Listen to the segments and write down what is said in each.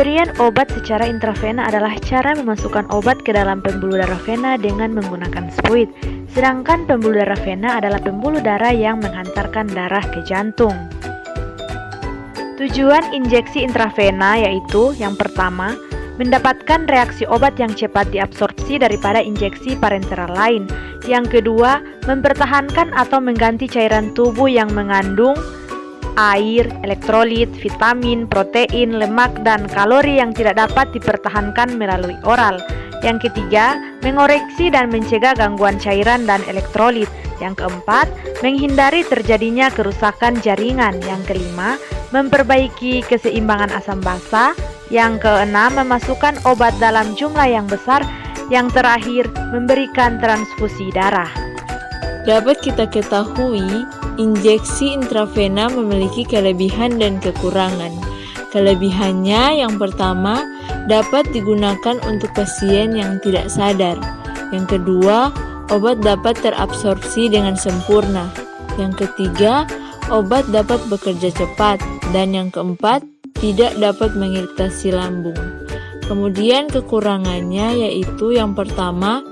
Pemberian obat secara intravena adalah cara memasukkan obat ke dalam pembuluh darah vena dengan menggunakan spuit. Sedangkan pembuluh darah vena adalah pembuluh darah yang menghantarkan darah ke jantung. Tujuan injeksi intravena yaitu yang pertama, mendapatkan reaksi obat yang cepat diabsorpsi daripada injeksi parenteral lain. Yang kedua, mempertahankan atau mengganti cairan tubuh yang mengandung air, elektrolit, vitamin, protein, lemak, dan kalori yang tidak dapat dipertahankan melalui oral. Yang ketiga, mengoreksi dan mencegah gangguan cairan dan elektrolit. Yang keempat, menghindari terjadinya kerusakan jaringan. Yang kelima, memperbaiki keseimbangan asam basa. Yang keenam, memasukkan obat dalam jumlah yang besar. Yang terakhir, memberikan transfusi darah. Dapat kita ketahui, injeksi intravena memiliki kelebihan dan kekurangan. Kelebihannya yang pertama, dapat digunakan untuk pasien yang tidak sadar. Yang kedua, obat dapat terabsorpsi dengan sempurna. Yang ketiga, obat dapat bekerja cepat. Dan yang keempat, tidak dapat mengiritasi lambung. Kemudian kekurangannya yaitu yang pertama,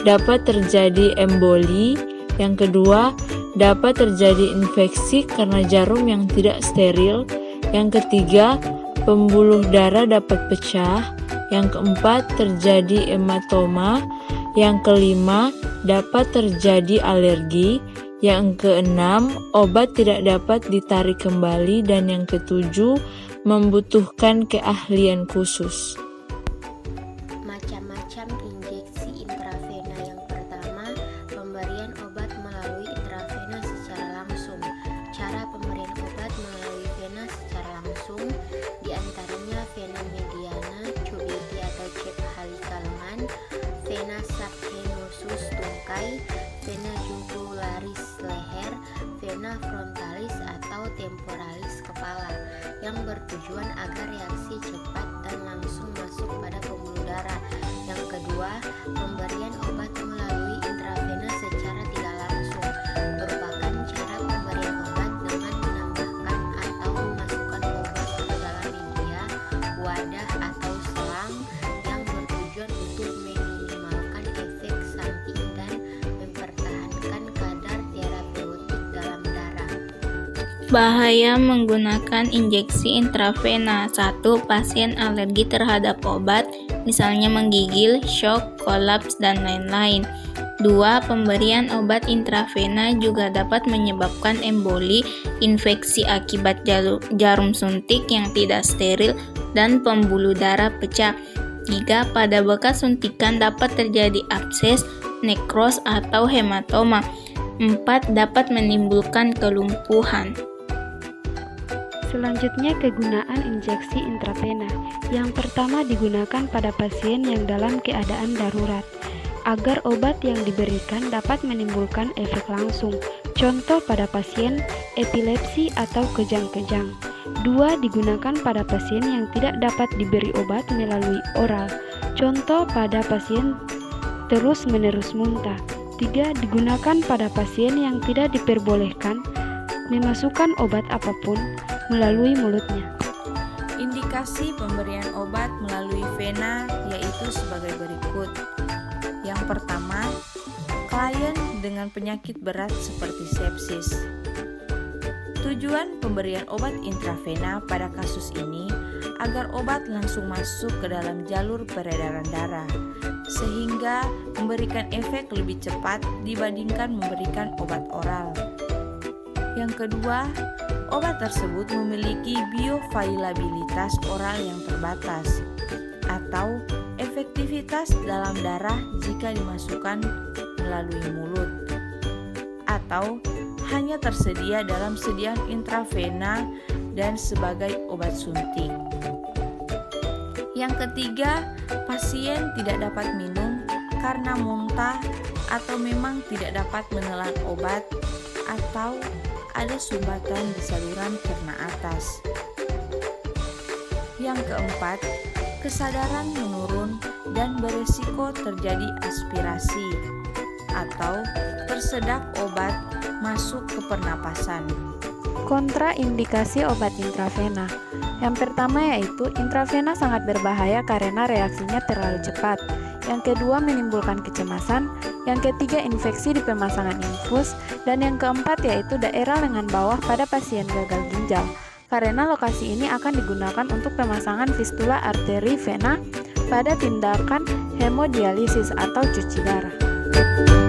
dapat terjadi emboli. Yang kedua, dapat terjadi infeksi karena jarum yang tidak steril. Yang ketiga, pembuluh darah dapat pecah. Yang keempat, terjadi hematoma. Yang kelima, dapat terjadi alergi. Yang keenam, obat tidak dapat ditarik kembali. Dan yang ketujuh, membutuhkan keahlian khusus. Macam-macam injeksi intravena. Yang pertama, pemberian obat melalui intravena secara langsung. Cara pemberian obat melalui vena secara langsung diantaranya vena mediana, cuviti atau cep halika lengan, vena subcutaneous tungkai, vena jugularis leher, vena frontalis atau temporalis kepala, yang bertujuan agar reaksi cepat dan langsung masuk pada pembuluh darah. Yang kedua, pemberian obat melalui intravena secara tidak langsung merupakan cara pemberian obat dengan menambahkan atau memasukkan obat ke dalam media, wadah atau selang yang bertujuan untuk meminimalkan efek samping dan mempertahankan kadar terapeutik dalam darah. Bahaya menggunakan injeksi intravena. 1. Pasien alergi terhadap obat, misalnya menggigil, shock, kolaps, dan lain-lain. 2. Pemberian obat intravena juga dapat menyebabkan emboli, infeksi akibat jarum suntik yang tidak steril, dan pembuluh darah pecah. 3. Pada bekas suntikan dapat terjadi abses, nekros, atau hematoma. 4. Dapat menimbulkan kelumpuhan. Selanjutnya, kegunaan injeksi intravena. Yang pertama, digunakan pada pasien yang dalam keadaan darurat, agar obat yang diberikan dapat menimbulkan efek langsung. Contoh pada pasien epilepsi atau kejang-kejang. 2. Digunakan pada pasien yang tidak dapat diberi obat melalui oral. Contoh pada pasien terus-menerus muntah. 3. Digunakan pada pasien yang tidak diperbolehkan memasukkan obat apapun melalui mulutnya. Indikasi pemberian obat melalui vena yaitu sebagai berikut. Yang pertama, klien dengan penyakit berat seperti sepsis. Tujuan pemberian obat intravena pada kasus ini agar obat langsung masuk ke dalam jalur peredaran darah, sehingga memberikan efek lebih cepat dibandingkan memberikan obat oral. Yang kedua, obat tersebut memiliki bioavailabilitas oral yang terbatas atau efektivitas dalam darah jika dimasukkan melalui mulut atau hanya tersedia dalam sediaan intravena dan sebagai obat suntik. Yang ketiga, pasien tidak dapat minum karena muntah atau memang tidak dapat menelan obat atau ada sumbatan di saluran cerna atas. Yang keempat, kesadaran menurun dan beresiko terjadi aspirasi atau tersedak obat masuk ke pernapasan. Kontraindikasi obat intravena. Yang pertama yaitu intravena sangat berbahaya karena reaksinya terlalu cepat. Yang kedua menimbulkan kecemasan. Yang ketiga infeksi di pemasangan infus. Dan yang keempat yaitu daerah lengan bawah pada pasien gagal ginjal. Karena lokasi ini akan digunakan untuk pemasangan fistula arteri vena pada tindakan hemodialisis atau cuci darah.